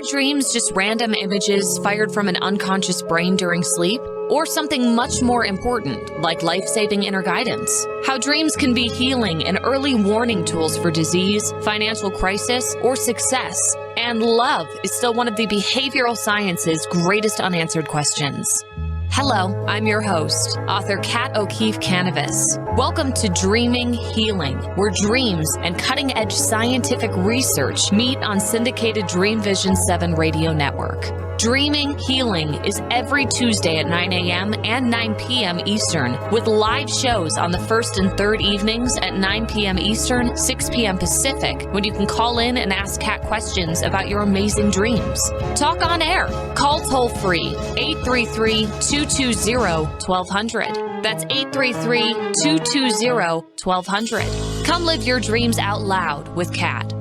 dreams just random images fired from an unconscious brain during sleep? Or something much more important, like life-saving inner guidance? How dreams can be healing and early warning tools for disease, financial crisis, or success. And love is still one of the behavioral science's greatest unanswered questions. Hello, I'm your host, author Kat O'Keefe Kanavos. Welcome to Dreaming Healing, where dreams and cutting-edge scientific research meet on syndicated Dreamvisions 7 radio network. Dreaming Healing is every Tuesday at 9 a.m. and 9 p.m. Eastern, with live shows on the first and third evenings at 9 p.m. Eastern, 6 p.m. Pacific, when you can call in and ask Kat questions about your amazing dreams. Talk on air. Call toll-free 833-220-1200. That's 833-220-1200. Come live your dreams out loud with Kat.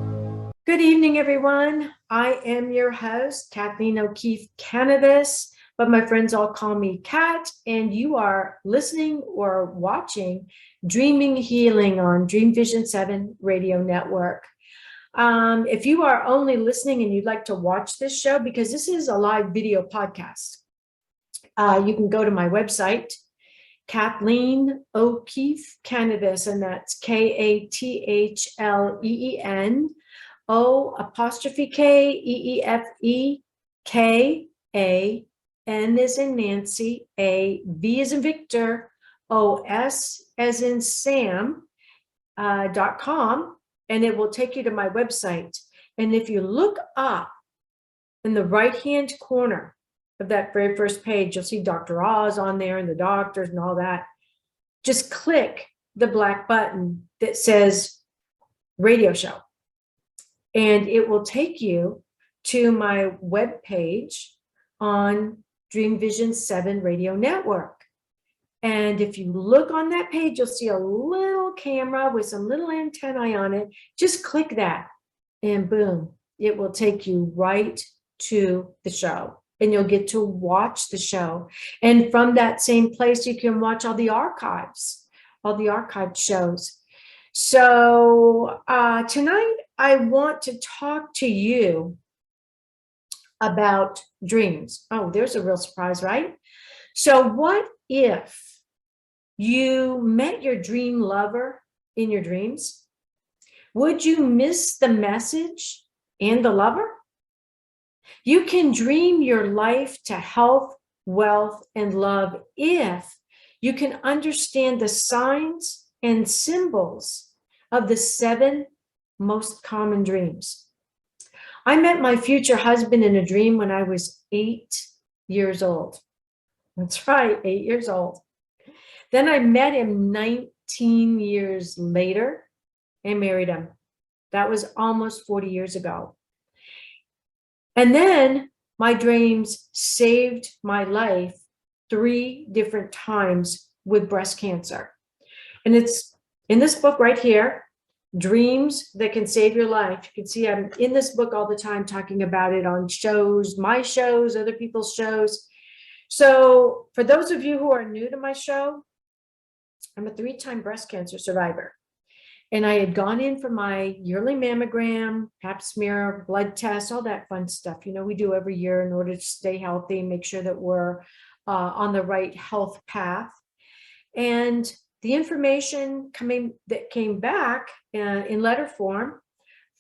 Good evening, everyone. I am your host, Kathleen O'Keefe Kanavos, but my friends all call me Kat, and you are listening or watching Dreaming Healing on Dreamvisions 7 radio network. If you are only listening and you'd like to watch this show, because this is a live video podcast, you can go to my website, Kathleen O'Keefe Kanavos, and that's Kathleen O''K-E-E-F-E-K-A, N as in Nancy, A, V as in Victor, O-S as in Sam, .com, and it will take you to my website. And if you look up in the right-hand corner of that very first page, you'll see Dr. Oz on there and the doctors and all that. Just click the black button that says radio show. And it will take you to my webpage on Dreamvisions 7 radio network. And if you look on that page, you'll see a little camera with some little antennae on it. Just click that and boom, it will take you right to the show. And you'll get to watch the show. And from that same place, you can watch all the archives, all the archived shows. So tonight, I want to talk to you about dreams. Oh, there's a real surprise, right? So what if you met your dream lover in your dreams? Would you miss the message and the lover? You can dream your life to health, wealth, and love if you can understand the signs and symbols of the 7 most common dreams. I met my future husband in a dream when I was 8 years old. That's right, 8 years old. Then I met him 19 years later and married him. That was almost 40 years ago. And then my dreams saved my life 3 different times with breast cancer. And it's in this book right here, Dreams That Can Save Your Life. You can see I'm in this book all the time talking about it on shows, my shows, other people's shows. So for those of you who are new to my show, I'm a 3-time breast cancer survivor. And I had gone in for my yearly mammogram, pap smear, blood test, all that fun stuff, you know, we do every year in order to stay healthy, make sure that we're on the right health path. And the information that came back in letter form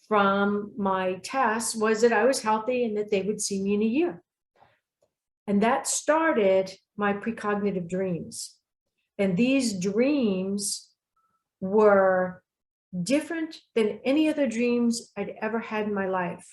from my tests was that I was healthy and that they would see me in a year. And that started my precognitive dreams. And these dreams were different than any other dreams I'd ever had in my life,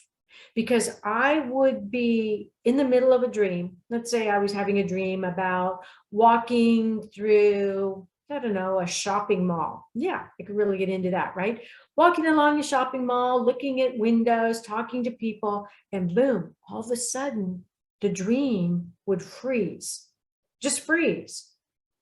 because I would be in the middle of a dream. Let's say I was having a dream about walking through, I don't know, a shopping mall. Yeah, I could really get into that, right? Walking along a shopping mall, looking at windows, talking to people, and boom, all of a sudden, the dream would freeze, just freeze.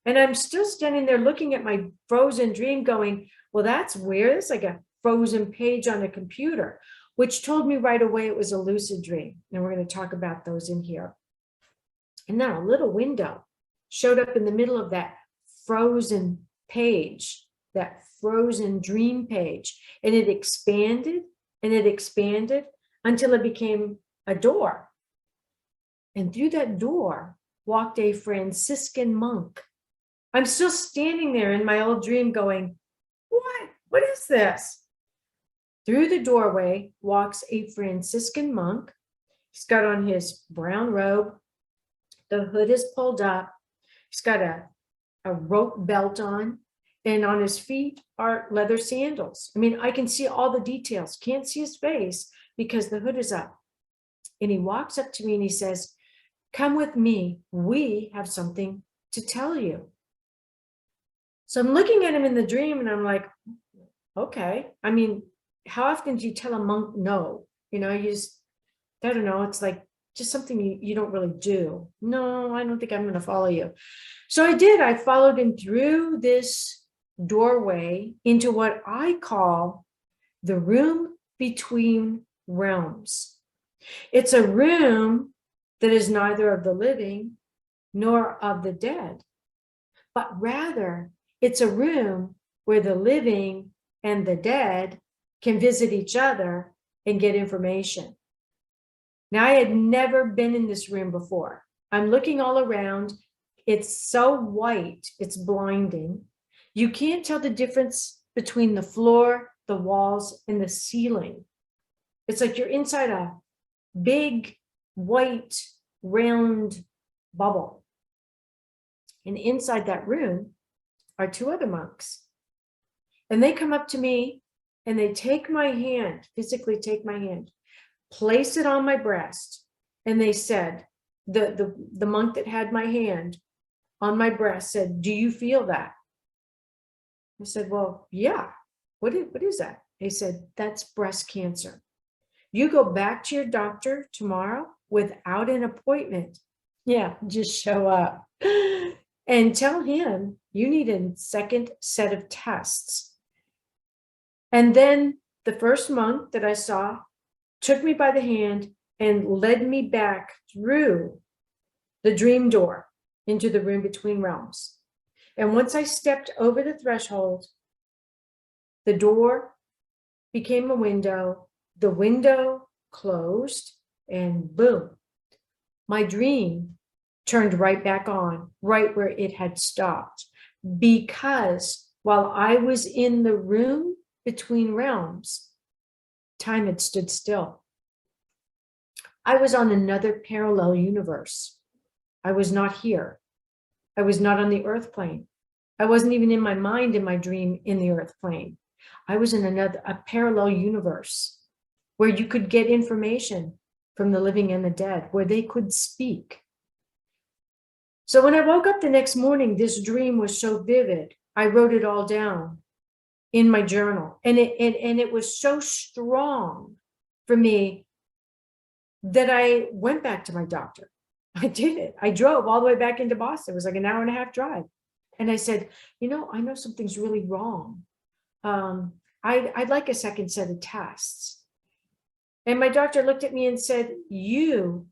And I'm still standing there looking at my frozen dream going, well, that's weird. It's like a frozen page on a computer, which told me right away it was a lucid dream. And we're going to talk about those in here. And then a little window showed up in the middle of that frozen page, that frozen dream page. And it expanded and it expanded until it became a door. And through that door walked a Franciscan monk. I'm still standing there in my old dream going, what? What is this? Through the doorway walks a Franciscan monk. He's got on his brown robe. The hood is pulled up. He's got a rope belt on, and on his feet are leather sandals. I mean, I can see all the details. Can't see his face because the hood is up. And he walks up to me and he says, come with me. We have something to tell you. So I'm looking at him in the dream and I'm like, okay. I mean, how often do you tell a monk no? You know, you just, I don't know. It's like just something you don't really do. No, I don't think I'm going to follow you. So I did. I followed him through this doorway into what I call the room between realms. It's a room that is neither of the living nor of the dead, but rather it's a room where the living and the dead can visit each other and get information. Now, I had never been in this room before. I'm looking all around. It's so white, it's blinding. You can't tell the difference between the floor, the walls, and the ceiling. It's like you're inside a big, white, round bubble. And inside that room are two other monks. And they come up to me and they take my hand, physically take my hand, place it on my breast. And they said, the monk that had my hand on my breast said, do you feel that? I said, well, yeah. What is that? They said, that's breast cancer. You go back to your doctor tomorrow without an appointment. Yeah, just show up and tell him you need a second set of tests. And then the first monk that I saw took me by the hand and led me back through the dream door into the room between realms. And once I stepped over the threshold, the door became a window, the window closed, and boom, my dream turned right back on, right where it had stopped. Because while I was in the room between realms, time had stood still. I was on another parallel universe. I was not here. I was not on the earth plane. I wasn't even in my mind in my dream in the earth plane. I was in a parallel universe where you could get information from the living and the dead, where they could speak. So when I woke up the next morning, this dream was so vivid. I wrote it all down in my journal, and it was so strong for me that I went back to my doctor. I did it. I drove all the way back into Boston. It was like an hour and a half drive. And I said, you know, I know something's really wrong. I'd like a second set of tests. And my doctor looked at me and said, you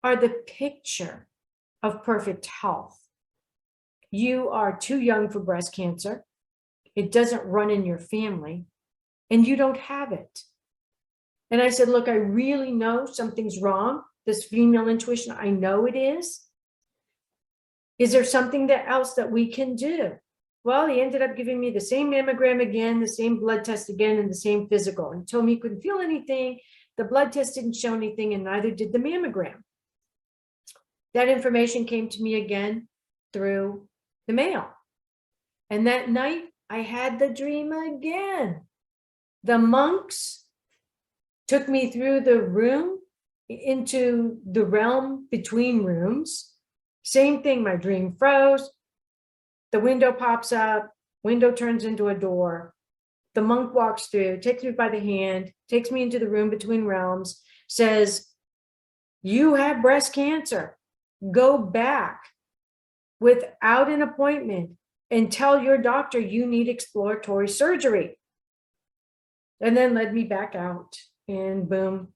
are the picture of perfect health. You are too young for breast cancer. It doesn't run in your family, and you don't have it. And I said, look, I really know something's wrong. This female intuition, I know it is. Is there something else that we can do? Well, he ended up giving me the same mammogram again, the same blood test again, and the same physical. And he told me he couldn't feel anything. The blood test didn't show anything, and neither did the mammogram. That information came to me again through the mail. And that night, I had the dream again. The monks took me through the room into the realm between rooms. Same thing, my dream froze. The window pops up, window turns into a door. The monk walks through, takes me by the hand, takes me into the room between realms, says, you have breast cancer. Go back without an appointment and tell your doctor you need exploratory surgery. And then led me back out, and boom,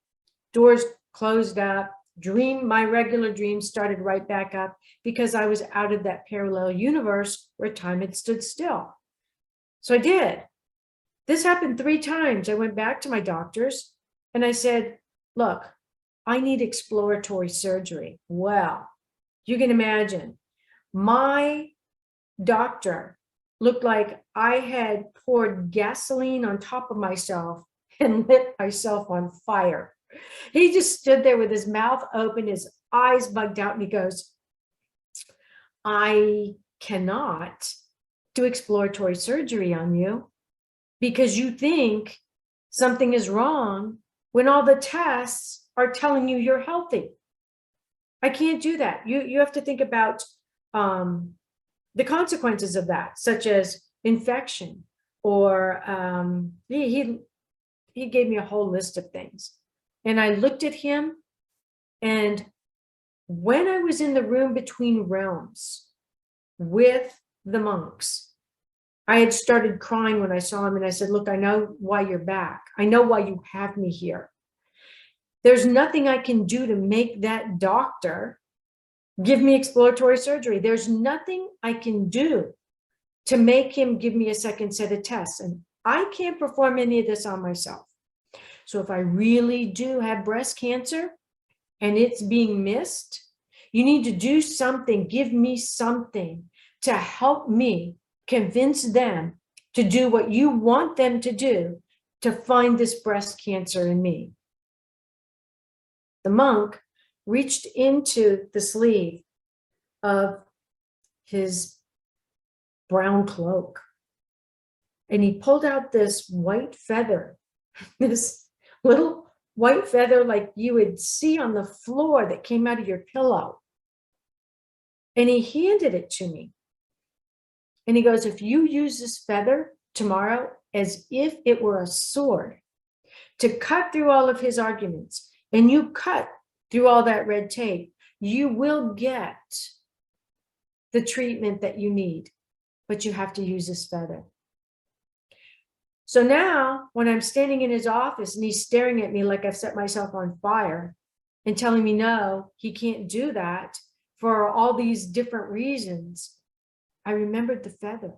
doors closed up. My regular dream started right back up because I was out of that parallel universe where time had stood still. So I did. This happened 3 times. I went back to my doctors and I said, look, I need exploratory surgery. Well, you can imagine my doctor looked like I had poured gasoline on top of myself and lit myself on fire. He just stood there with his mouth open, his eyes bugged out, and he goes, I cannot do exploratory surgery on you because you think something is wrong when all the tests are telling you you're healthy. I can't do that. You have to think about the consequences of that, such as infection, or he gave me a whole list of things. And I looked at him, and when I was in the room between realms with the monks, I had started crying when I saw him, and I said, look, I know why you're back. I know why you have me here. There's nothing I can do to make that doctor give me exploratory surgery. There's nothing I can do to make him give me a second set of tests. And I can't perform any of this on myself. So if I really do have breast cancer and it's being missed, you need to do something, give me something to help me convince them to do what you want them to do to find this breast cancer in me. The monk reached into the sleeve of his brown cloak, and he pulled out this white feather, this little white feather like you would see on the floor that came out of your pillow. And he handed it to me. And he goes, if you use this feather tomorrow as if it were a sword to cut through all of his arguments, and you cut through all that red tape, you will get the treatment that you need, but you have to use this feather. So now when I'm standing in his office and he's staring at me like I've set myself on fire and telling me, no, he can't do that for all these different reasons, I remembered the feather.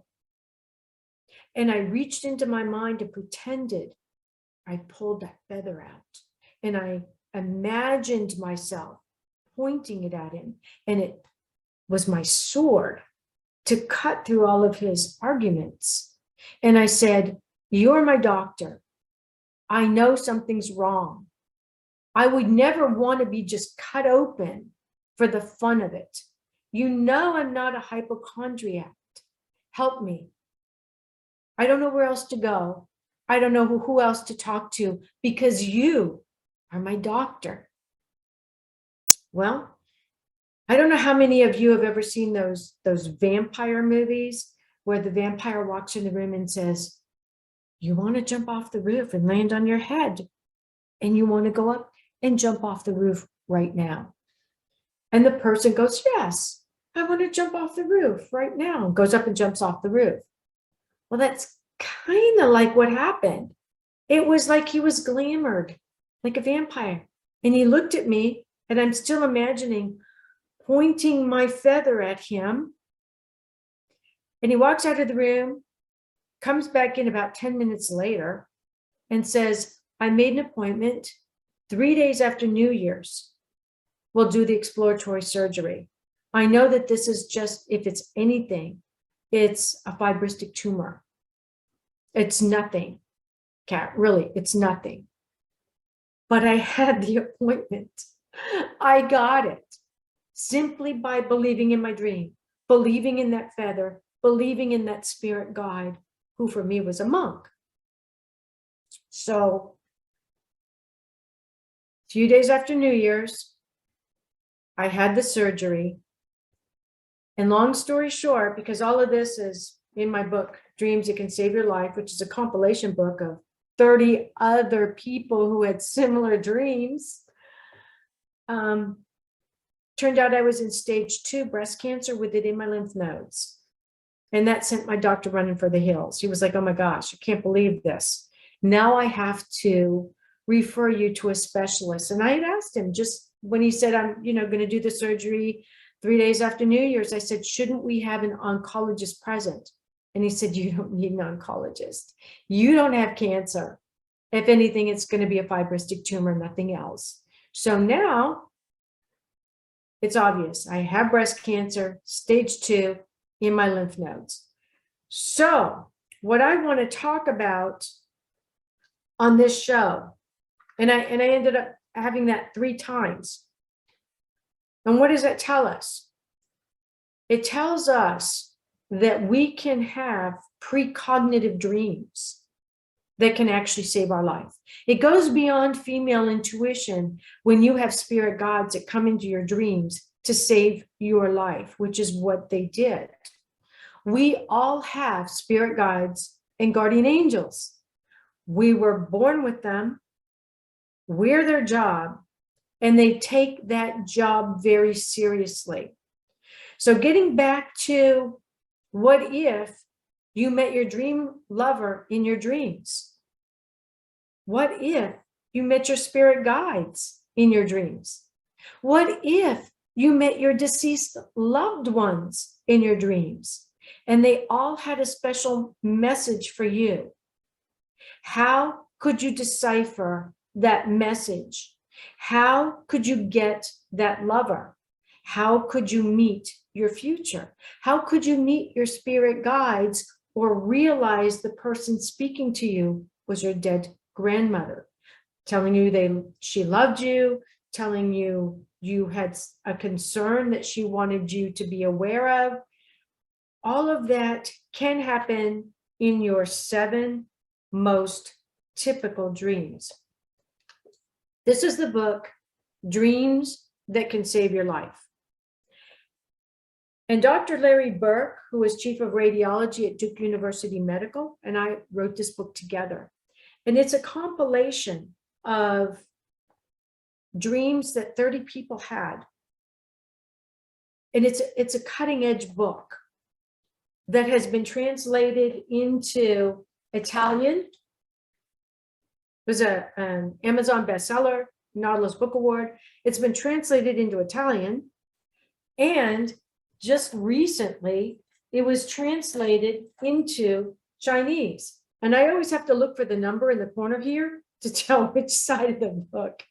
And I reached into my mind and pretended I pulled that feather out. And I imagined myself pointing it at him. And it was my sword to cut through all of his arguments. And I said, you're my doctor. I know something's wrong. I would never want to be just cut open for the fun of it. You know I'm not a hypochondriac. Help me. I don't know where else to go. I don't know who else to talk to because you are my doctor. Well, I don't know how many of you have ever seen those vampire movies where the vampire walks in the room and says, you want to jump off the roof and land on your head, and you want to go up and jump off the roof right now. And the person goes, yes, I want to jump off the roof right now, and goes up and jumps off the roof. Well, that's kind of like what happened. It was like he was glamored, like a vampire. And he looked at me, and I'm still imagining pointing my feather at him. And he walks out of the room, comes back in about 10 minutes later and says, I made an appointment 3 days after New Year's. We'll do the exploratory surgery. I know that this is just, if it's anything, it's a fibrostic tumor. It's nothing, Kat, really, it's nothing. But I had the appointment. I got it simply by believing in my dream, believing in that feather, believing in that spirit guide, who for me was a monk. So a few days after New Year's, I had the surgery. And long story short, because all of this is in my book, Dreams That Can Save Your Life, which is a compilation book of 30 other people who had similar dreams. Turned out I was in stage 2 breast cancer with it in my lymph nodes. And that sent my doctor running for the hills. He was like, oh my gosh, I can't believe this. Now I have to refer you to a specialist. And I had asked him, just when he said, I'm going to do the surgery 3 days after New Year's, I said, shouldn't we have an oncologist present? And he said, you don't need an oncologist. You don't have cancer. If anything, it's going to be a fibrostic tumor, nothing else. So now it's obvious. I have breast cancer, stage 2 in my lymph nodes. So what I want to talk about on this show, and I ended up having that 3 times. And what does that tell us? It tells us that we can have precognitive dreams that can actually save our life. It goes beyond female intuition when you have spirit guides that come into your dreams to save your life, which is what they did. We all have spirit guides and guardian angels. We were born with them. We're their job, and they take that job very seriously. So getting back to what if you met your dream lover in your dreams? What if you met your spirit guides in your dreams? What if you met your deceased loved ones in your dreams and they all had a special message for you? How could you decipher that message? How could you get that lover? How could you meet your future? How could you meet your spirit guides or realize the person speaking to you was your dead grandmother, telling you she loved you, telling you you had a concern that she wanted you to be aware of? All of that can happen in your 7 most typical dreams. This is the book, Dreams That Can Save Your Life. And Dr. Larry Burke, who was chief of radiology at Duke University Medical, and I wrote this book together. And it's a compilation of dreams that 30 people had. And it's a cutting edge book that has been translated into Italian. It was an Amazon bestseller, Nautilus Book Award. It's been translated into Italian. And just recently, it was translated into Chinese. And I always have to look for the number in the corner here to tell which side of the book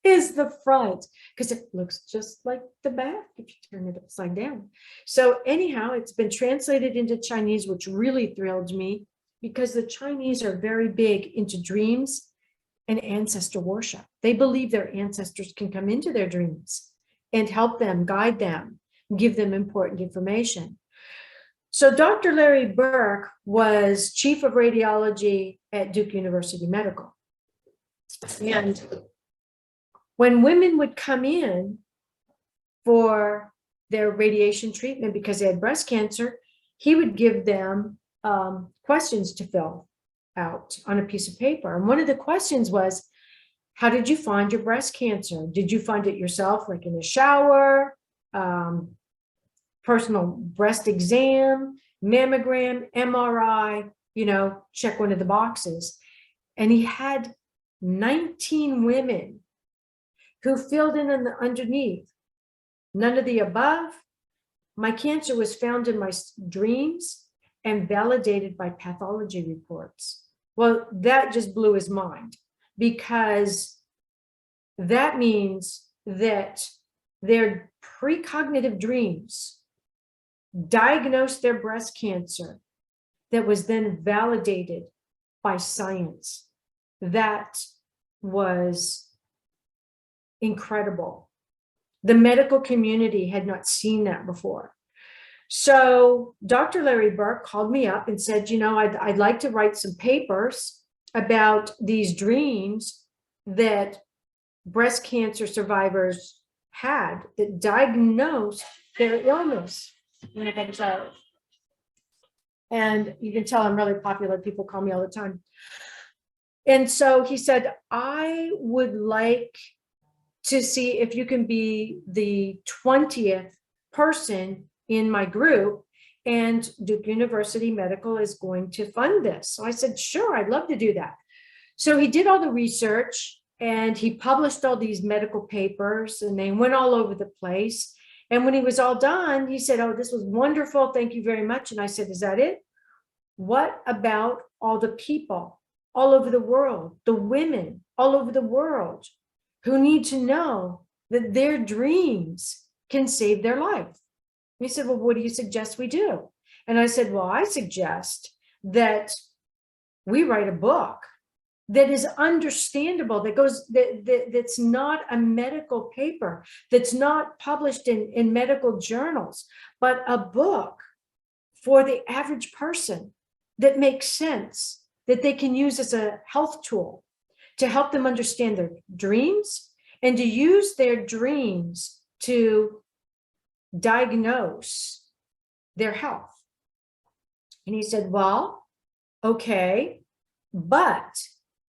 is the front, because it looks just like the back if you turn it upside down. So anyhow, it's been translated into Chinese, which really thrilled me because the Chinese are very big into dreams and ancestor worship. They believe their ancestors can come into their dreams and help them, guide them, give them important information. So Dr. Larry Burke was chief of radiology at Duke University Medical. And when women would come in for their radiation treatment because they had breast cancer, he would give them questions to fill out on a piece of paper. And one of the questions was, how did you find your breast cancer? Did you find it yourself, like in a shower, personal breast exam, mammogram, MRI, check one of the boxes. And he had 19 women who filled in underneath, none of the above. My cancer was found in my dreams and validated by pathology reports. Well, that just blew his mind, because that means that their precognitive dreams diagnosed their breast cancer that was then validated by science. That was incredible. The medical community had not seen that before. So Dr. Larry Burke called me up and said, I'd like to write some papers about these dreams that breast cancer survivors had that diagnosed their illness. And you can tell I'm really popular. People call me all the time. And so he said, I would like to see if you can be the 20th person in my group, and Duke University Medical is going to fund this. So I said, sure, I'd love to do that. So he did all the research and he published all these medical papers, and they went all over the place. And when he was all done, he said, oh, this was wonderful. Thank you very much. And I said, is that it? What about all the people all over the world, the women all over the world who need to know that their dreams can save their life. And he said, well, what do you suggest we do? And I said, well, I suggest that we write a book that is understandable, that's not a medical paper, that's not published in medical journals, but a book for the average person that makes sense, that they can use as a health tool to help them understand their dreams and to use their dreams to diagnose their health. And he said, well, okay, but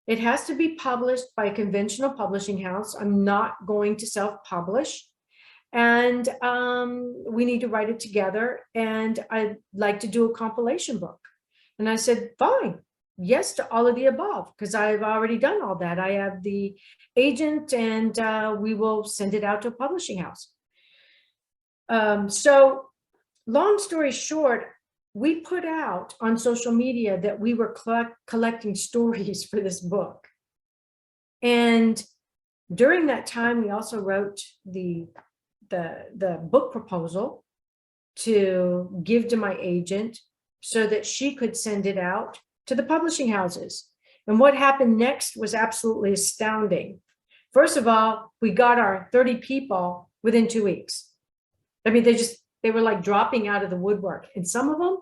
it has to be published by a conventional publishing house. I'm not going to self-publish. And we need to write it together. And I'd like to do a compilation book. And I said, fine, yes to all of the above, because I've already done all that. I have the agent and we will send it out to a publishing house. So long story short, we put out on social media that we were collecting stories for this book. And during that time, we also wrote the book proposal to give to my agent so that she could send it out to the publishing houses. And what happened next was absolutely astounding. First of all, we got our 30 people within 2 weeks. I mean, they were like dropping out of the woodwork. And some of them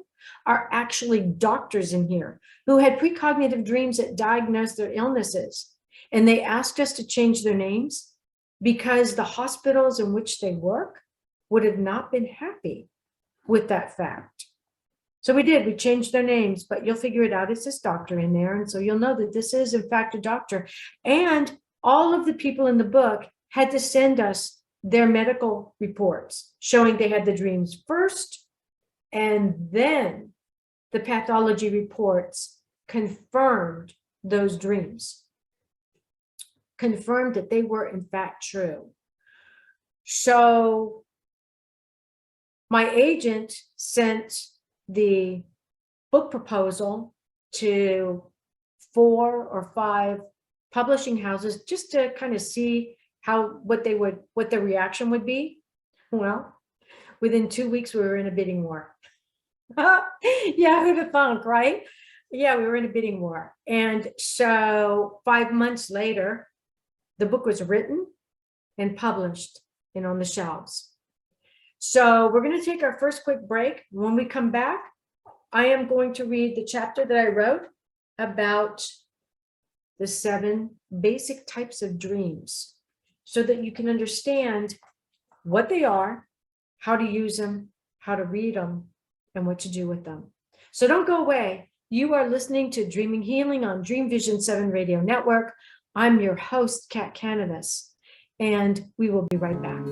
are actually doctors in here who had precognitive dreams that diagnosed their illnesses. And they asked us to change their names because the hospitals in which they work would have not been happy with that fact. So we did, we changed their names, but you'll figure it out. It's this doctor in there. And so you'll know that this is in fact a doctor. And all of the people in the book had to send us their medical reports showing they had the dreams first, and then the pathology reports confirmed those dreams, confirmed that they were in fact true. So my agent sent the book proposal to 4 or 5 publishing houses just to kind of see what the reaction would be. Well, within 2 weeks, we were in a bidding war. Yeah, who'd have thunk, right? Yeah, we were in a bidding war. And so 5 months later, the book was written and published and on the shelves. So we're going to take our first quick break. When we come back, I am going to read the chapter that I wrote about the 7 basic types of dreams so that you can understand what they are, how to use them, how to read them, and what to do with them. So don't go away. You are listening to Dreaming Healing on Dreamvisions 7 Radio Network. I'm your host, Kat Kanavos, and we will be right back.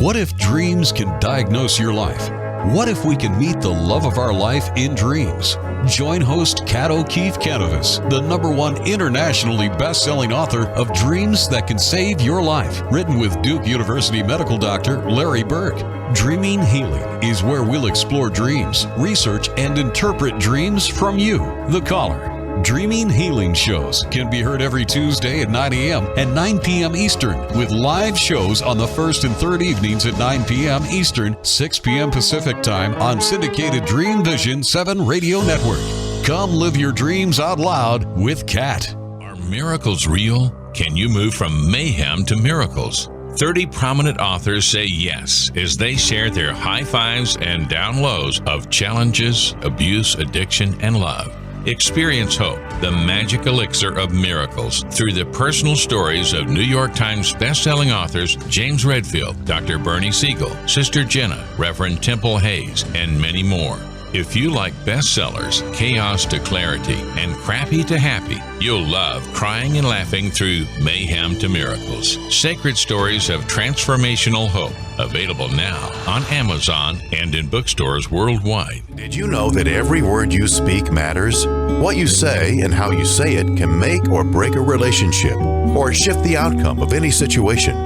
What if dreams can diagnose your life? What if we can meet the love of our life in dreams? Join host Kat O'Keefe Kanavos, the #1 internationally best-selling author of Dreams That Can Save Your Life, written with Duke University medical doctor Larry Berg. Dreaming Healing is where we'll explore dreams, research, and interpret dreams from you, the caller. Dreaming Healing shows can be heard every Tuesday at 9 a.m. and 9 p.m. Eastern, with live shows on the first and third evenings at 9 p.m. Eastern, 6 p.m. Pacific Time on syndicated Dreamvisions 7 Radio Network. Come live your dreams out loud with Kat. Are miracles real? Can you move from mayhem to miracles? 30 prominent authors say yes as they share their high fives and down lows of challenges, abuse, addiction, and love. Experience hope, the magic elixir of miracles, through the personal stories of New York Times bestselling authors James Redfield, Dr. Bernie Siegel, Sister Jenna, Reverend Temple Hayes, and many more. If you like bestsellers, chaos to clarity, and crappy to happy, you'll love crying and laughing through mayhem to miracles. Sacred stories of transformational hope. Available now on Amazon and in bookstores worldwide. Did you know that every word you speak matters? What you say and how you say it can make or break a relationship or shift the outcome of any situation.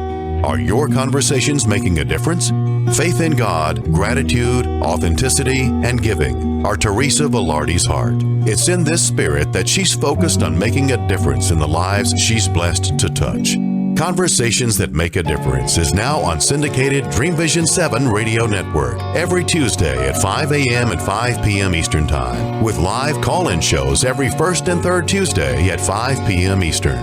Are your conversations making a difference? Faith in God, gratitude, authenticity, and giving are Teresa Velarde's heart. It's in this spirit that she's focused on making a difference in the lives she's blessed to touch. Conversations That Make a Difference is now on syndicated Dreamvision 7 radio network every Tuesday at 5 a.m. and 5 p.m. Eastern Time, with live call-in shows every first and third Tuesday at 5 p.m. Eastern.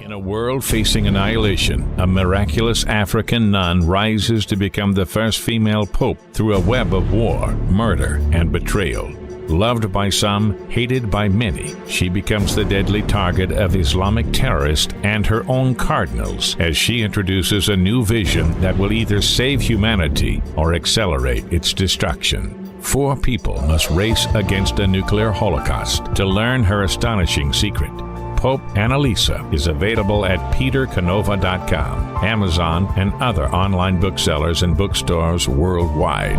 In a world facing annihilation, a miraculous African nun rises to become the first female pope through a web of war, murder, and betrayal. Loved by some, hated by many, she becomes the deadly target of Islamic terrorists and her own cardinals as she introduces a new vision that will either save humanity or accelerate its destruction. 4 people must race against a nuclear holocaust to learn her astonishing secret. Pope Annalisa is available at petercanova.com, Amazon, and other online booksellers and bookstores worldwide.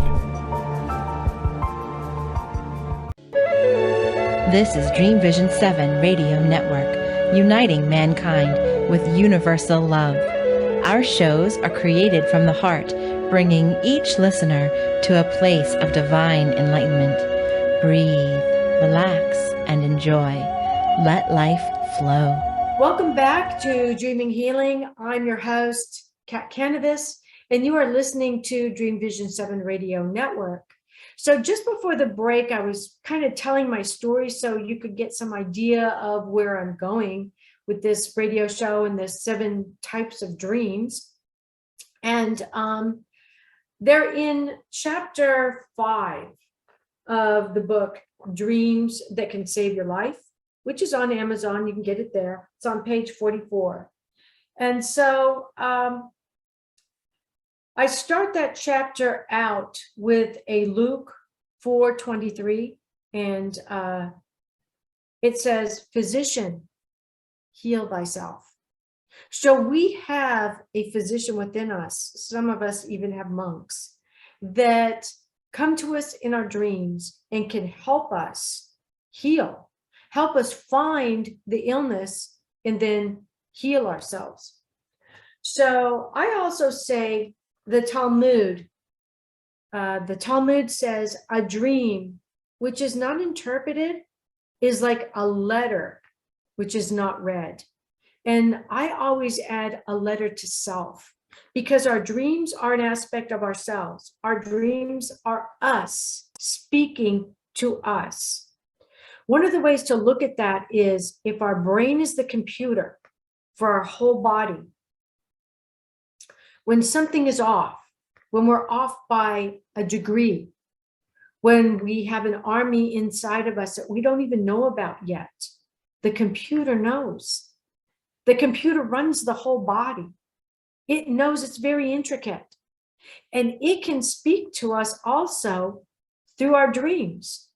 This is Dreamvision 7 Radio Network, uniting mankind with universal love. Our shows are created from the heart, bringing each listener to a place of divine enlightenment. Breathe, relax, and enjoy. Let life flow. Welcome back to Dreaming Healing. I'm your host, Kanavos, and you are listening to Dreamvision 7 Radio Network. So just before the break, I was kind of telling my story so you could get some idea of where I'm going with this radio show and the 7 types of dreams. And they're in chapter 5 of the book, Dreams That Can Save Your Life, which is on Amazon. You can get it there. It's on page 44. And so I start that chapter out with a Luke 4:23, and it says, "Physician, heal thyself." So we have a physician within us. Some of us even have monks that come to us in our dreams and can help us heal, help us find the illness and then heal ourselves. So I also say the Talmud says a dream which is not interpreted is like a letter which is not read. And I always add a letter to self, because our dreams are an aspect of ourselves. Our dreams are us speaking to us. One of the ways to look at that is if our brain is the computer for our whole body, when something is off, when we're off by a degree, when we have an army inside of us that we don't even know about yet, the computer knows. The computer runs the whole body. It knows, it's very intricate. And it can speak to us also through our dreams.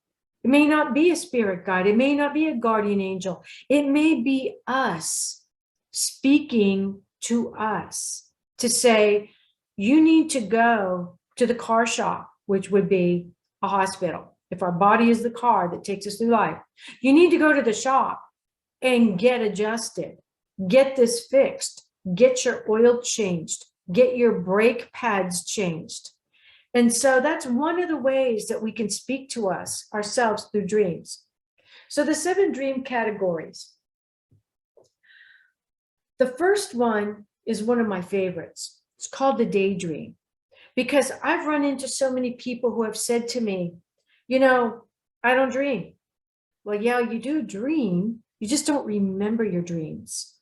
It may not be a spirit guide. It may not be a guardian angel. It may be us speaking to us to say, you need to go to the car shop, which would be a hospital. If our body is the car that takes us through life, you need to go to the shop and get adjusted, get this fixed, get your oil changed, get your brake pads changed. And so that's one of the ways that we can speak to us ourselves through dreams. So the 7 dream categories. The first one is one of my favorites. It's called the daydream, because I've run into so many people who have said to me, you know, I don't dream. Well, yeah, you do dream. You just don't remember your dreams.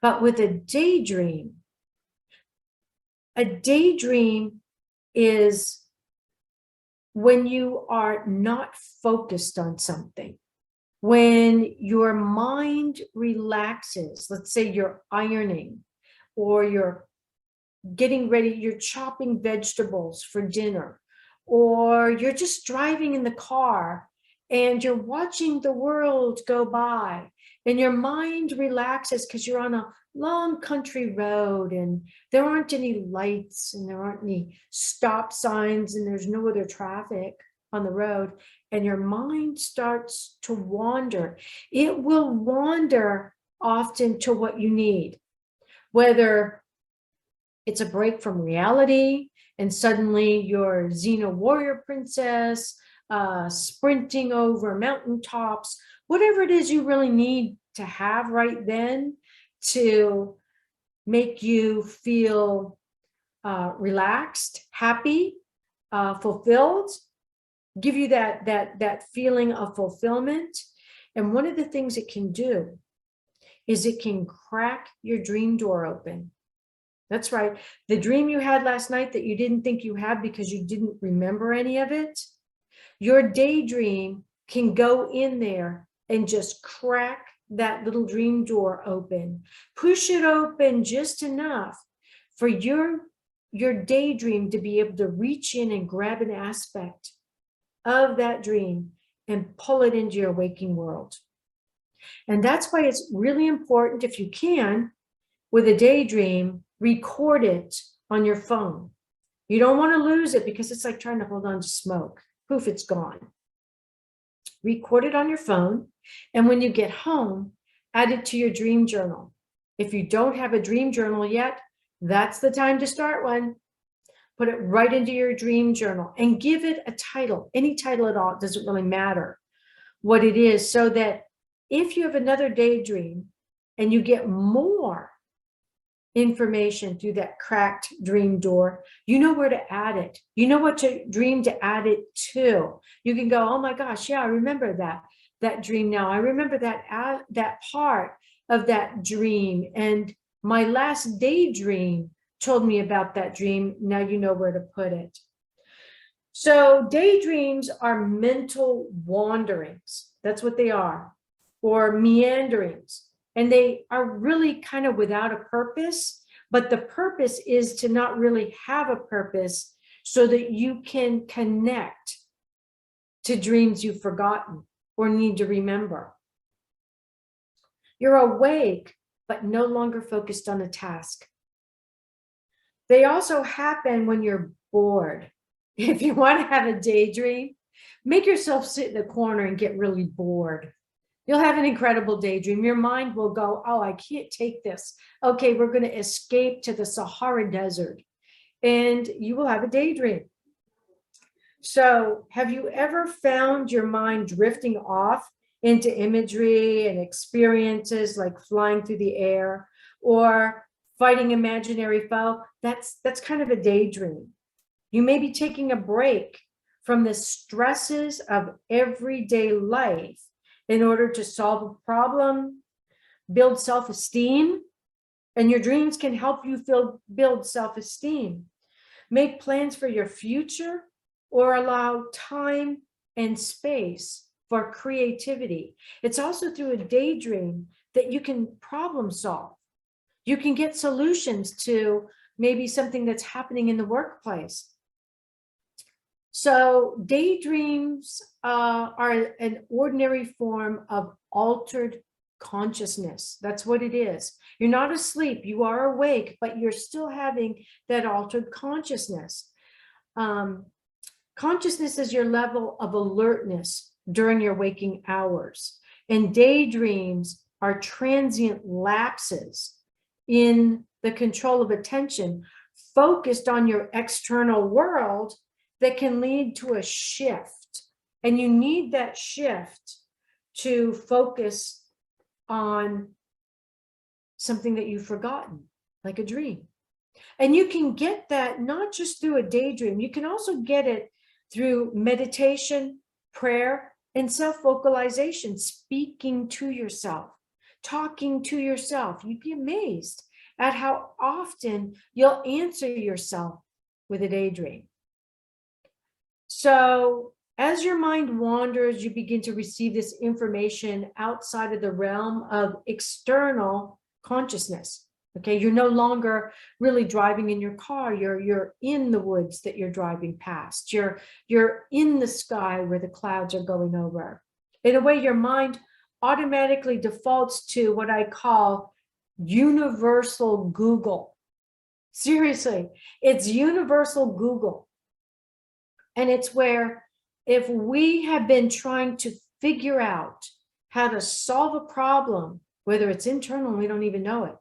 But with a daydream is when you are not focused on something, when your mind relaxes. Let's say you're ironing, or you're getting ready, you're chopping vegetables for dinner, or you're just driving in the car and you're watching the world go by, and your mind relaxes because you're on a long country road and there aren't any lights and there aren't any stop signs and there's no other traffic on the road, and your mind starts to wander. It will wander often to what you need, whether it's a break from reality and suddenly you're Xena warrior princess, sprinting over mountaintops, whatever it is you really need to have right then to make you feel relaxed, happy, fulfilled, give you that feeling of fulfillment. And one of the things it can do is it can crack your dream door open. That's right. The dream you had last night that you didn't think you had because you didn't remember any of it, your daydream can go in there and just crack that little dream door open, push it open just enough for your daydream to be able to reach in and grab an aspect of that dream and pull it into your waking world. And that's why it's really important, if you can, with a daydream, record it on your phone. You don't want to lose it because it's like trying to hold on to smoke. Poof, it's gone. Record it on your phone. And when you get home, add it to your dream journal. If you don't have a dream journal yet, that's the time to start one. Put it right into your dream journal and give it a title, any title at all. It doesn't really matter what it is, so that if you have another daydream and you get more information through that cracked dream door, you know where to add it. You know what to dream to add it to. You can go, oh my gosh, yeah, I remember that dream now. I remember that part of that dream. And my last daydream told me about that dream. Now you know where to put it. So daydreams are mental wanderings. That's what they are, or meanderings. And they are really kind of without a purpose, but the purpose is to not really have a purpose so that you can connect to dreams you've forgotten or need to remember. You're awake, but no longer focused on a task. They also happen when you're bored. If you want to have a daydream, make yourself sit in the corner and get really bored. You'll have an incredible daydream. Your mind will go, oh, I can't take this. Okay, we're going to escape to the Sahara Desert. And you will have a daydream. So have you ever found your mind drifting off into imagery and experiences like flying through the air or fighting imaginary foe? That's kind of a daydream. You may be taking a break from the stresses of everyday life in order to solve a problem, build self-esteem, and your dreams can help you build self-esteem. Make plans for your future or allow time and space for creativity. It's also through a daydream that you can problem solve. You can get solutions to maybe something that's happening in the workplace. So daydreams are an ordinary form of altered consciousness. That's what it is. You're not asleep, you are awake, but you're still having that altered consciousness. Consciousness is your level of alertness during your waking hours. And daydreams are transient lapses in the control of attention focused on your external world that can lead to a shift. And you need that shift to focus on something that you've forgotten, like a dream. And you can get that not just through a daydream, you can also get it through meditation, prayer, and self-vocalization, speaking to yourself, talking to yourself. You'd be amazed at how often you'll answer yourself with a daydream. So as your mind wanders, you begin to receive this information outside of the realm of external consciousness. Okay, you're no longer really driving in your car. You're in the woods that you're driving past. You're in the sky where the clouds are going over. In a way, your mind automatically defaults to what I call universal Google. Seriously, it's universal Google. And it's where if we have been trying to figure out how to solve a problem whether it's internal and we don't even know it,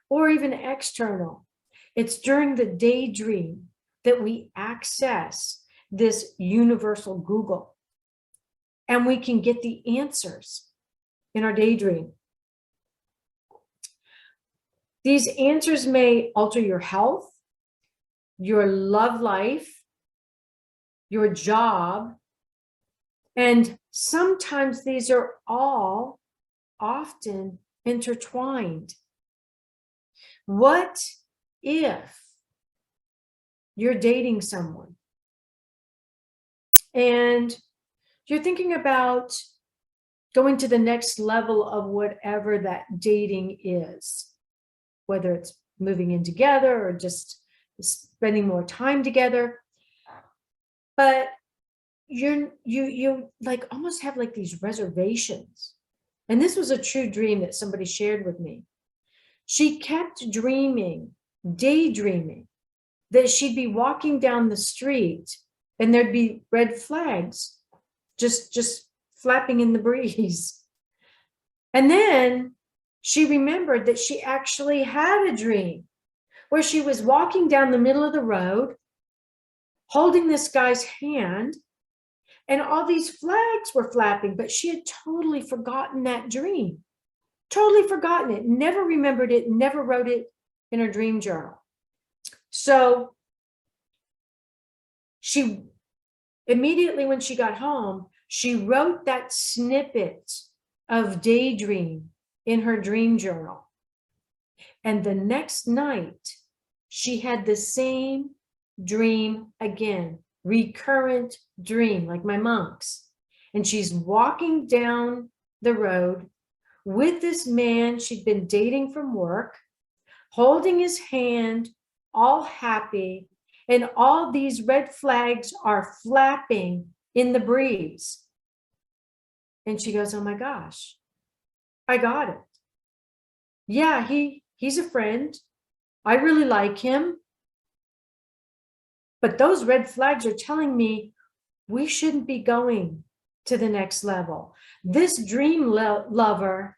or even external. It's during the daydream that we access this universal Google, and we can get the answers in our daydream. These answers may alter your health, your love life, your job, and sometimes these are all often intertwined. What if you're dating someone and you're thinking about going to the next level of whatever that dating is, whether it's moving in together or just spending more time together, but you like almost have like these reservations. And this was a true dream that somebody shared with me. She kept dreaming, daydreaming, that she'd be walking down the street and there'd be red flags just flapping in the breeze. And then she remembered that she actually had a dream where she was walking down the middle of the road, holding this guy's hand, and all these flags were flapping, but she had totally forgotten that dream. Totally forgotten it, never remembered it, never wrote it in her dream journal. So she immediately, when she got home, she wrote that snippet of daydream in her dream journal. And the next night, she had the same dream again, recurrent dream, like my monks. And she's walking down the road with this man she'd been dating from work, holding his hand, all happy, and all these red flags are flapping in the breeze. And she goes, oh my gosh, I got it. Yeah, he's a friend. I really like him. But those red flags are telling me we shouldn't be going to the next level. This dream lover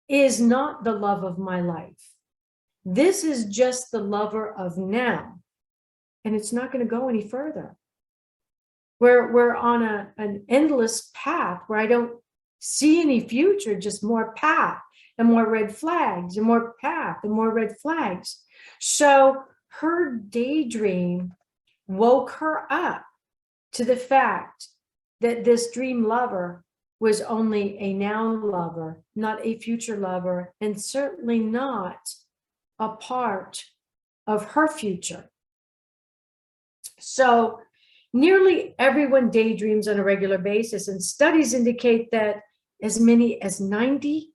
is not the love of my life. This is just the lover of now. And it's not going to go any further. We're on an endless path where I don't see any future, just more path and more red flags and more path and more red flags. So her daydream woke her up to the fact that this dream lover was only a now lover, not a future lover, and certainly not a part of her future. So nearly everyone daydreams on a regular basis, and studies indicate that as many as 96%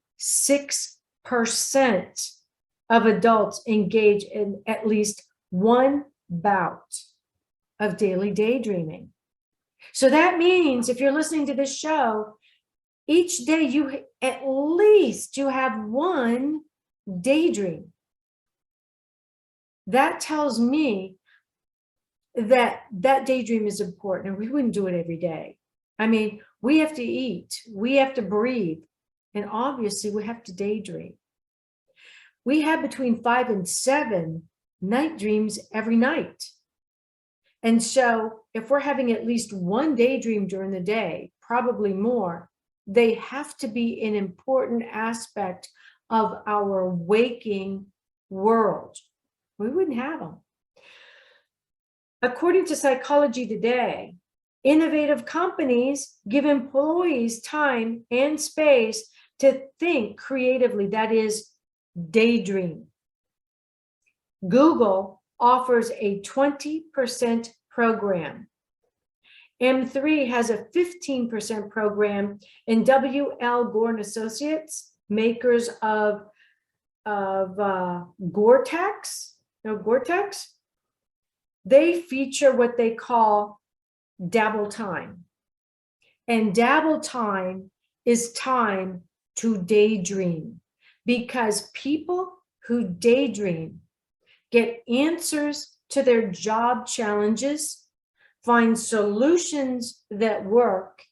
of adults engage in at least one bout of daily daydreaming. So that means if you're listening to this show, each day you at least you have one daydream. That tells me that daydream is important, and we wouldn't do it every day. I mean, we have to eat, we have to breathe, and obviously we have to daydream. We have between 5 and 7 night dreams every night. And so if we're having at least one daydream during the day, probably more, they have to be an important aspect of our waking world. We wouldn't have them. According to Psychology Today, innovative companies give employees time and space to think creatively, that is, daydream. Google offers a 20% program. M3 has a 15% program, and W.L. Gore & Associates, makers of Gore-Tex, they feature what they call dabble time. And dabble time is time to daydream, because people who daydream get answers to their job challenges, find solutions that work,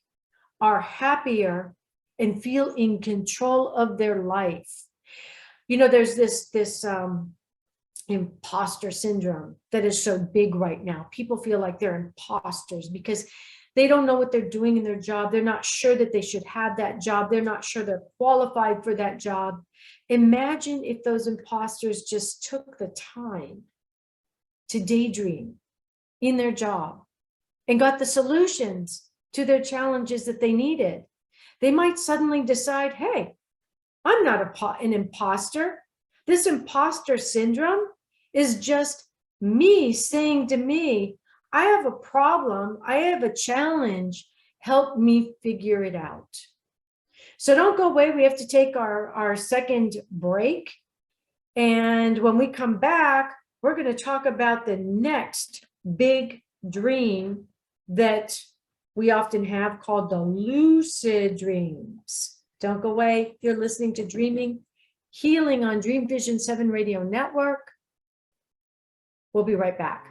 are happier, and feel in control of their life. There's this imposter syndrome that is so big right now. People feel like they're imposters because they don't know what they're doing in their job. They're not sure that they should have that job. They're not sure they're qualified for that job. Imagine if those imposters just took the time to daydream in their job and got the solutions to their challenges that they needed. They might suddenly decide, hey, I'm not an imposter. This imposter syndrome is just me saying to me, I have a problem, I have a challenge, help me figure it out. So don't go away. We have to take our second break. And when we come back, we're going to talk about the next big dream that we often have, called the lucid dreams. Don't go away. You're listening to Dreaming Healing on Dreamvisions 7 Radio Network. We'll be right back.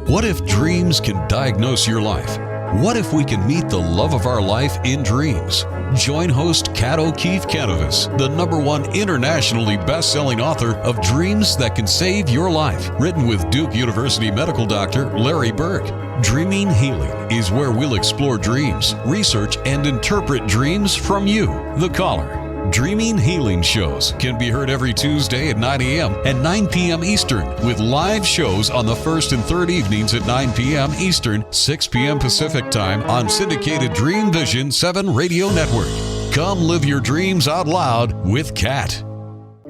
What if dreams can diagnose your life? What if we can meet the love of our life in dreams? Join host Kat O'Keefe Kanavos, the #1 internationally best-selling author of Dreams That Can Save Your Life, written with Duke University medical doctor Larry Berg. Dreaming Healing is where we'll explore dreams, research, and interpret dreams from you, the caller. Dreaming Healing shows can be heard every Tuesday at 9 a.m. and 9 p.m. Eastern, with live shows on the first and third evenings at 9 p.m. Eastern, 6 p.m. Pacific Time on syndicated Dreamvisions 7 Radio Network. Come live your dreams out loud with Kat.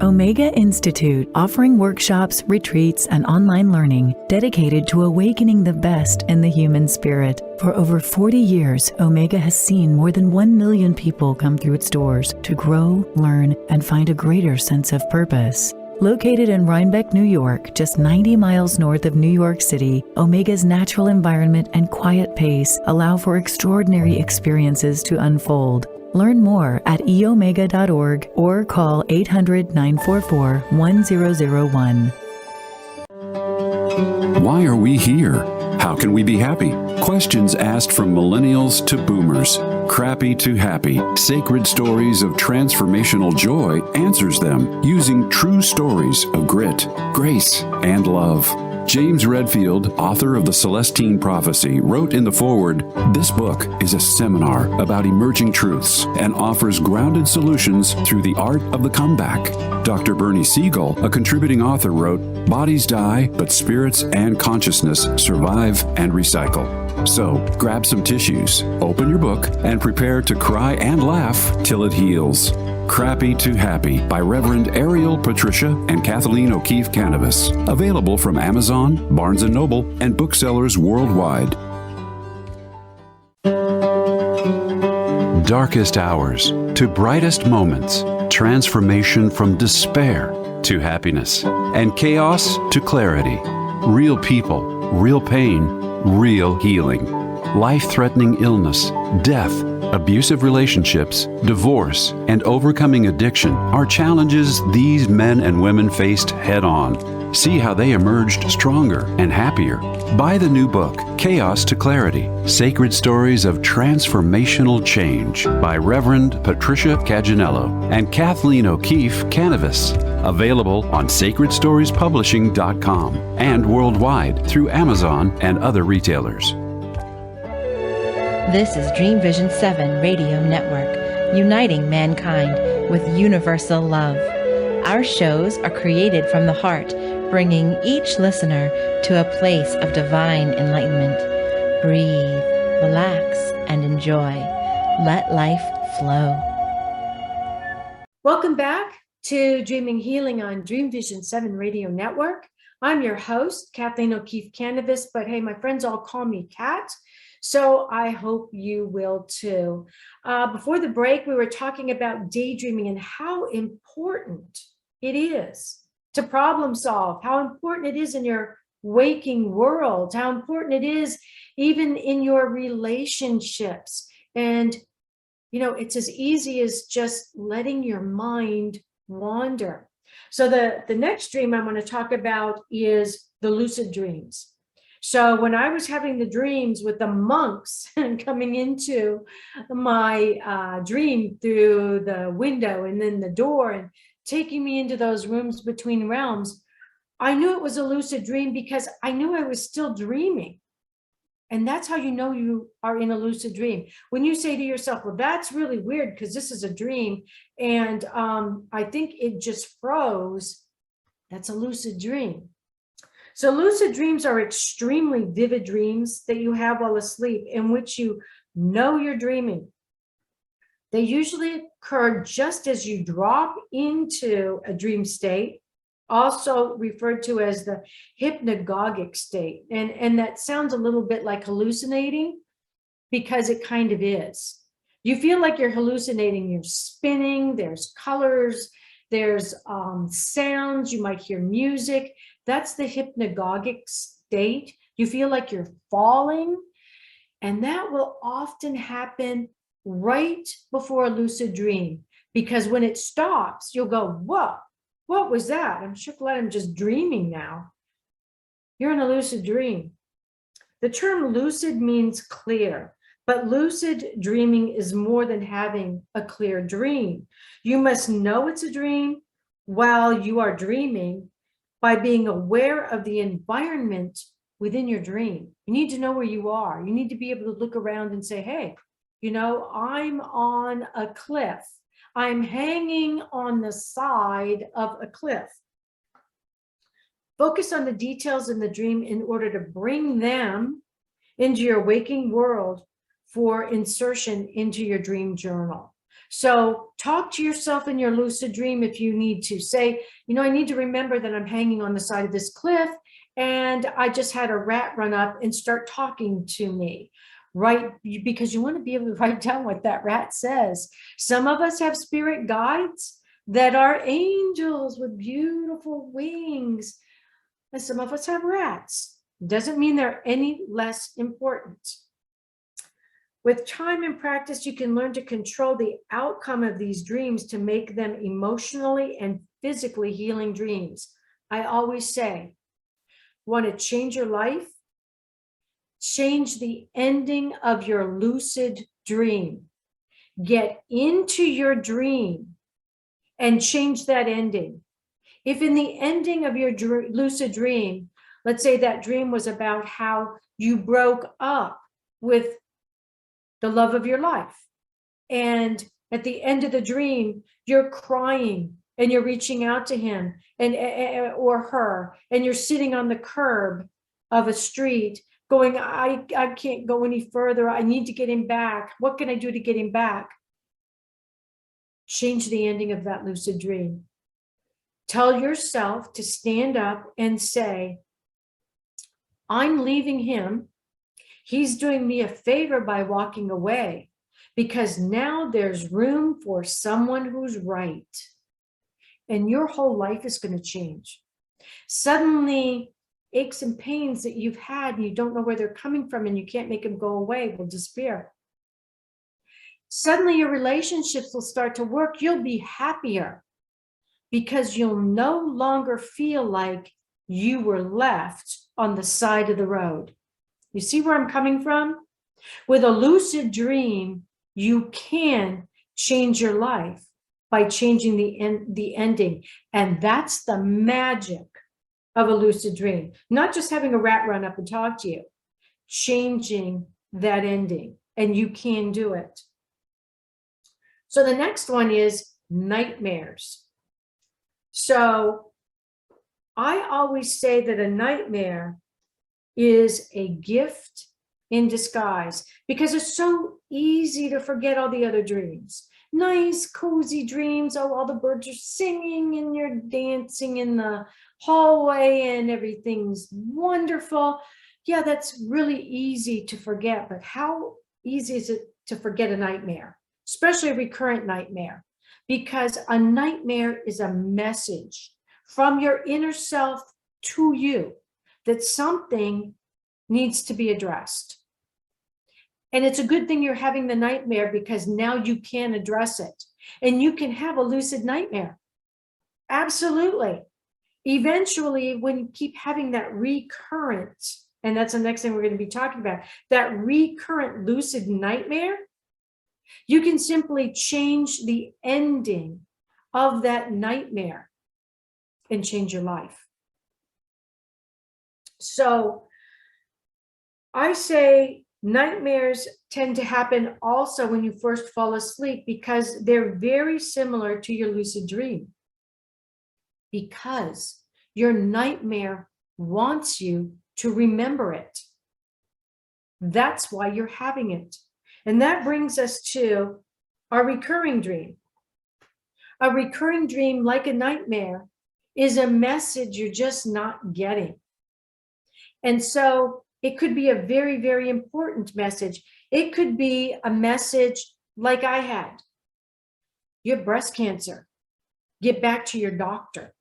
Omega Institute, offering workshops, retreats, and online learning dedicated to awakening the best in the human spirit. For over 40 years, Omega has seen more than 1 million people come through its doors to grow, learn, and find a greater sense of purpose. Located in Rhinebeck, New York, just 90 miles north of New York City, Omega's natural environment and quiet pace allow for extraordinary experiences to unfold. Learn more at eomega.org or call 800-944-1001. Why are we here? How can we be happy? Questions asked from millennials to boomers. Crappy to Happy, Sacred Stories of Transformational Joy answers them using true stories of grit, grace, and love. James Redfield, author of The Celestine Prophecy, wrote in the foreword, "This book is a seminar about emerging truths and offers grounded solutions through the art of the comeback." Dr. Bernie Siegel, a contributing author, wrote, "Bodies die, but spirits and consciousness survive and recycle." So, grab some tissues, open your book, and prepare to cry and laugh till it heals. Crappy to Happy by Reverend Ariel Patricia and Kathleen O'Keefe Kanavos. Available from Amazon, Barnes & Noble, and booksellers worldwide. Darkest hours to brightest moments. Transformation from despair to happiness. And chaos to clarity. Real people, real pain, real healing. Life-threatening illness, death, abusive relationships, divorce, and overcoming addiction are challenges these men and women faced head-on. See how they emerged stronger and happier. Buy the new book, Chaos to Clarity, Sacred Stories of Transformational Change by Reverend Patricia Caginello and Kathleen O'Keefe Kanavos. Available on sacredstoriespublishing.com and worldwide through Amazon and other retailers. This is Dreamvisions 7 Radio Network, uniting mankind with universal love. Our shows are created from the heart, bringing each listener to a place of divine enlightenment. Breathe, relax, and enjoy. Let life flow. Welcome back to Dreaming Healing on Dreamvisions 7 Radio Network. I'm your host, Kathleen O'Keefe Kanavos, but hey, my friends all call me Kat. So I hope you will too. Before the break, we were talking about daydreaming and how important it is to problem solve, how important it is in your waking world, how important it is even in your relationships. And, it's as easy as just letting your mind wander. So the next dream I want to talk about is the lucid dreams. So when I was having the dreams with the monks coming into my dream through the window and then the door and taking me into those rooms between realms, I knew it was a lucid dream because I knew I was still dreaming. And that's how you know you are in a lucid dream. When you say to yourself, well, that's really weird because this is a dream and I think it just froze, that's a lucid dream. So lucid dreams are extremely vivid dreams that you have while asleep in which you know you're dreaming. They usually occur just as you drop into a dream state, also referred to as the hypnagogic state. And that sounds a little bit like hallucinating because it kind of is. You feel like you're hallucinating, you're spinning, there's colors, there's sounds, you might hear music. That's the hypnagogic state. You feel like you're falling, and that will often happen right before a lucid dream, because when it stops, you'll go, whoa, what was that? I'm sure glad I'm just dreaming now. You're in a lucid dream. The term lucid means clear, but lucid dreaming is more than having a clear dream. You must know it's a dream while you are dreaming by being aware of the environment within your dream. You need to know where you are. You need to be able to look around and say, hey, you know, I'm on a cliff. I'm hanging on the side of a cliff. Focus on the details in the dream in order to bring them into your waking world for insertion into your dream journal. So talk to yourself in your lucid dream if you need to. Say, you know, I need to remember that I'm hanging on the side of this cliff and I just had a rat run up and start talking to me, right? Because you want to be able to write down what that rat says. Some of us have spirit guides that are angels with beautiful wings, and some of us have rats. Doesn't mean they're any less important. With time and practice, you can learn to control the outcome of these dreams to make them emotionally and physically healing dreams. I always say, want to change your life? Change the ending of your lucid dream. Get into your dream and change that ending. If in the ending of your lucid dream, let's say that dream was about how you broke up with the love of your life, and at the end of the dream, you're crying and you're reaching out to him and or her, and you're sitting on the curb of a street going, I can't go any further. I need to get him back. What can I do to get him back? Change the ending of that lucid dream. Tell yourself to stand up and say, I'm leaving him. He's doing me a favor by walking away, because now there's room for someone who's right. And your whole life is going to change. Suddenly, aches and pains that you've had and you don't know where they're coming from and you can't make them go away will disappear. Suddenly, your relationships will start to work. You'll be happier because you'll no longer feel like you were left on the side of the road. You see where I'm coming from? With a lucid dream, you can change your life by changing the ending. And that's the magic of a lucid dream. Not just having a rat run up and talk to you, changing that ending. And you can do it. So the next one is nightmares. So I always say that a nightmare is a gift in disguise, because it's so easy to forget all the other dreams. Nice, cozy dreams. Oh, all the birds are singing and you're dancing in the hallway and everything's wonderful. Yeah, that's really easy to forget, but how easy is it to forget a nightmare, especially a recurrent nightmare? Because a nightmare is a message from your inner self to you that something needs to be addressed. And it's a good thing you're having the nightmare, because now you can address it and you can have a lucid nightmare. Absolutely. Eventually, when you keep having that recurrent, and that's the next thing we're going to be talking about, that recurrent lucid nightmare, you can simply change the ending of that nightmare and change your life. So I say nightmares tend to happen also when you first fall asleep because they're very similar to your lucid dream. Because your nightmare wants you to remember it. That's why you're having it. And that brings us to our recurring dream. A recurring dream, like a nightmare, is a message you're just not getting. And so it could be a very, very important message. It could be a message like I had. You have breast cancer. Get back to your doctor.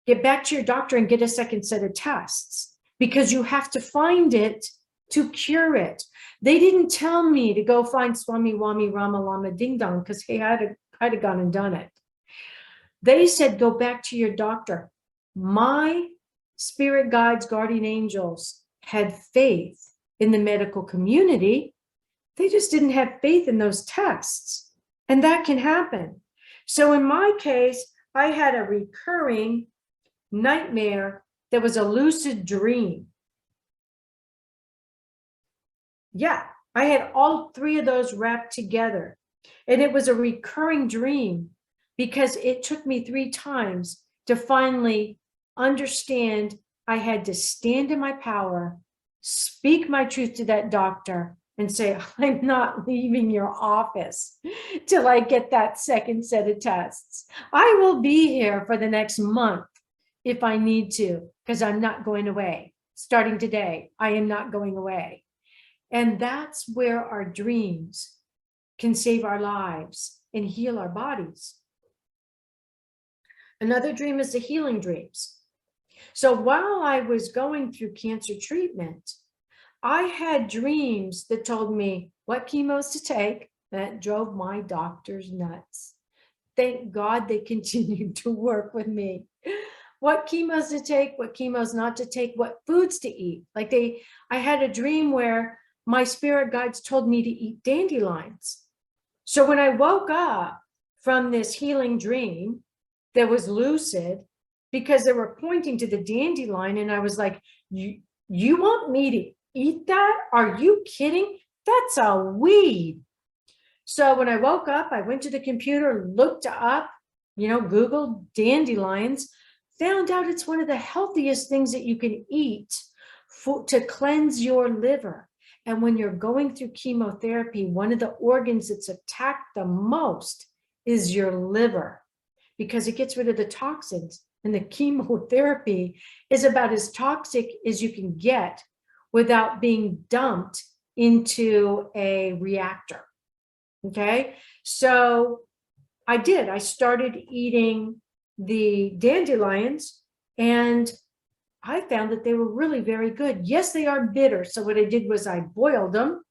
Get back to your doctor and get a second set of tests because you have to find it to cure it. They didn't tell me to go find Swami Wami Rama Lama Ding Dong because I'd have gone and done it. They said, go back to your doctor. My spirit guides, guardian angels had faith in the medical community. They just didn't have faith in those tests. And that can happen. So in my case, I had a recurring nightmare that was a lucid dream. Yeah, I had all three of those wrapped together. And it was a recurring dream because it took me 3 times to finally understand I had to stand in my power, speak my truth to that doctor, and say, I'm not leaving your office till I get that second set of tests. I will be here for the next month if I need to, because I'm not going away. Starting today, I am not going away. And that's where our dreams can save our lives and heal our bodies. Another dream is the healing dreams. So while I was going through cancer treatment, I had dreams that told me what chemos to take. That drove my doctors nuts. Thank God they continued to work with me. What chemos to take, what chemos not to take, what foods to eat. I had a dream where my spirit guides told me to eat dandelions. So when I woke up from this healing dream that was lucid, because they were pointing to the dandelion, and I was like, you want me to eat that? Are you kidding? That's a weed. So when I woke up, I went to the computer, looked up, Googled dandelions, found out it's one of the healthiest things that you can eat to cleanse your liver. And when you're going through chemotherapy, one of the organs that's attacked the most is your liver because it gets rid of the toxins. And the chemotherapy is about as toxic as you can get without being dumped into a reactor. Okay, so I did. I started eating the dandelions and I found that they were really very good. Yes, they are bitter. So what I did was I boiled them,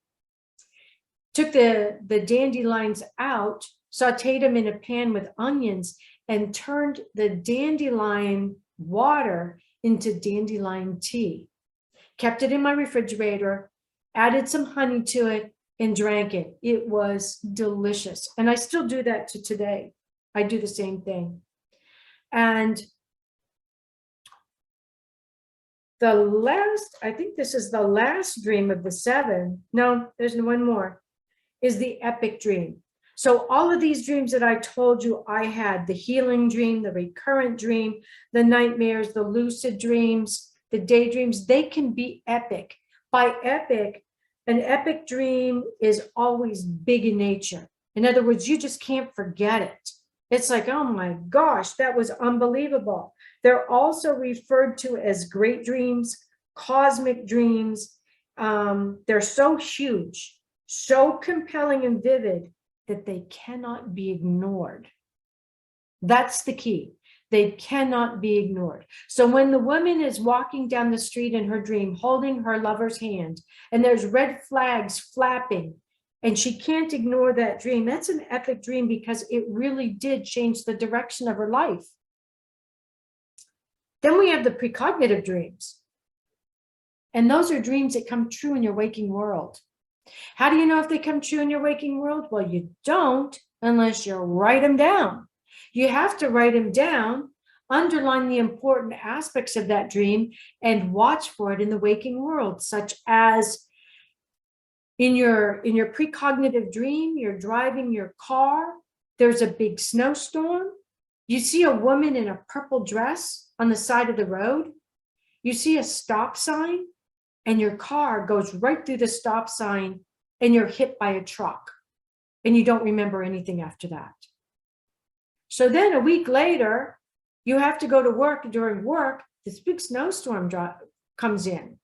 took the dandelions out, sauteed them in a pan with onions, and turned the dandelion water into dandelion tea. Kept it in my refrigerator, added some honey to it, and drank it. It was delicious. And I still do that to today. I do the same thing. And I think this is the last dream of the 7. No, there's one more, is the epic dream. So all of these dreams that I told you I had, the healing dream, the recurrent dream, the nightmares, the lucid dreams, the daydreams, they can be epic. By epic, an epic dream is always big in nature. In other words, you just can't forget it. It's like, oh my gosh, that was unbelievable. They're also referred to as great dreams, cosmic dreams. They're so huge, so compelling and vivid that they cannot be ignored. That's the key. They cannot be ignored. So when the woman is walking down the street in her dream, holding her lover's hand, and there's red flags flapping, and she can't ignore that dream, that's an epic dream because it really did change the direction of her life. Then we have the precognitive dreams. And those are dreams that come true in your waking world. How do you know if they come true in your waking world? Well, you don't unless you write them down. You have to write them down, underline the important aspects of that dream, and watch for it in the waking world, such as in your precognitive dream, you're driving your car, there's a big snowstorm, you see a woman in a purple dress on the side of the road, you see a stop sign, and your car goes right through the stop sign and you're hit by a truck and you don't remember anything after that. So then a week later, you have to go to work. During work, this big snowstorm comes in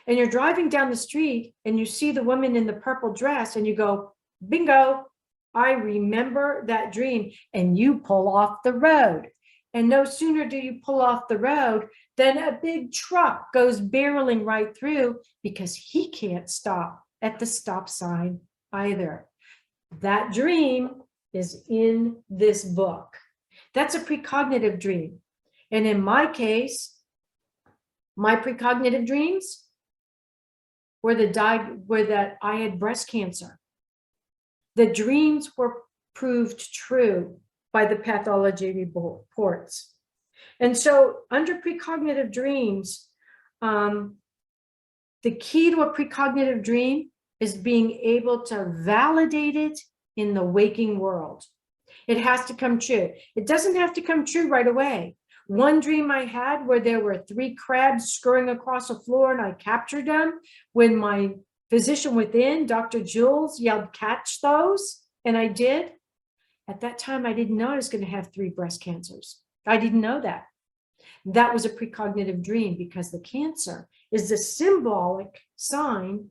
and you're driving down the street and you see the woman in the purple dress and you go, bingo, I remember that dream, and you pull off the road. And no sooner do you pull off the road than a big truck goes barreling right through because he can't stop at the stop sign either. That dream is in this book. That's a precognitive dream. And in my case, my precognitive dreams were that I had breast cancer. The dreams were proved true by the pathology reports. And so under precognitive dreams, the key to a precognitive dream is being able to validate it in the waking world. It has to come true. It doesn't have to come true right away. One dream I had where there were 3 crabs scurrying across a floor and I captured them, when my physician within, Dr. Jules, yelled, "Catch those," and I did. At that time, I didn't know I was going to have 3 breast cancers. I didn't know that. That was a precognitive dream because the cancer is the symbolic sign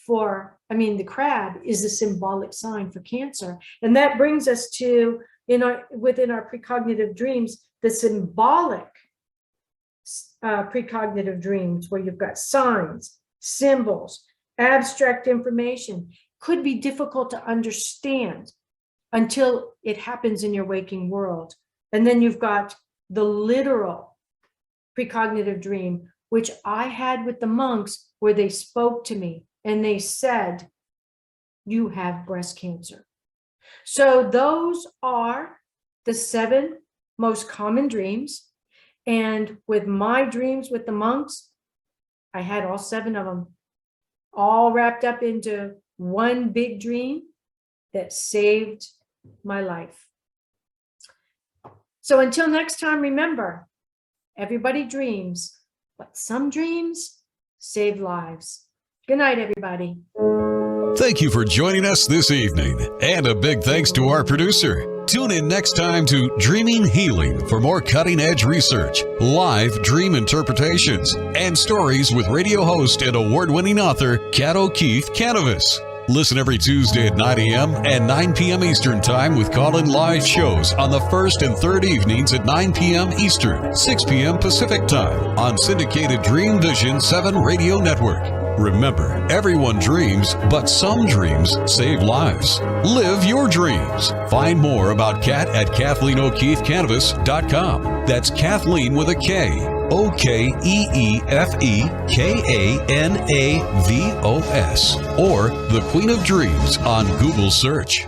for, the crab is the symbolic sign for cancer. And that brings us to, within our precognitive dreams, the symbolic precognitive dreams, where you've got signs, symbols, abstract information, could be difficult to understand until it happens in your waking world. And then you've got the literal precognitive dream, which I had with the monks, where they spoke to me and they said, "You have breast cancer." So those are the 7 most common dreams. And with my dreams with the monks, I had all 7 of them, all wrapped up into one big dream that saved my life. So until next time, remember, everybody dreams, but some dreams save lives. Good night, everybody. Thank you for joining us this evening, and a big thanks to our producer. Tune in next time to Dreaming Healing for more cutting-edge research, live dream interpretations, and stories with radio host and award-winning author Kat O'Keefe Kanavos. Listen every Tuesday at 9 a.m. and 9 p.m. Eastern Time with call-in live shows on the first and third evenings at 9 p.m. Eastern, 6 p.m. Pacific Time on syndicated Dreamvisions 7 radio network. Remember, everyone dreams, but some dreams save lives. Live your dreams. Find more about Kat at KathleenO'KeefeKanavos.com. That's Kathleen with a K. OKEEFEKANAVOS, or The Queen of Dreams on Google search.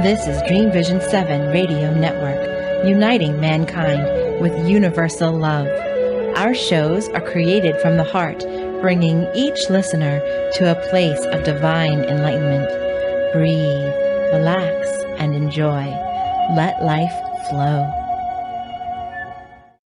This is Dreamvisions 7 Radio Network, uniting mankind with universal love. Our shows are created from the heart, bringing each listener to a place of divine enlightenment. Breathe, relax, and enjoy. Let life flow.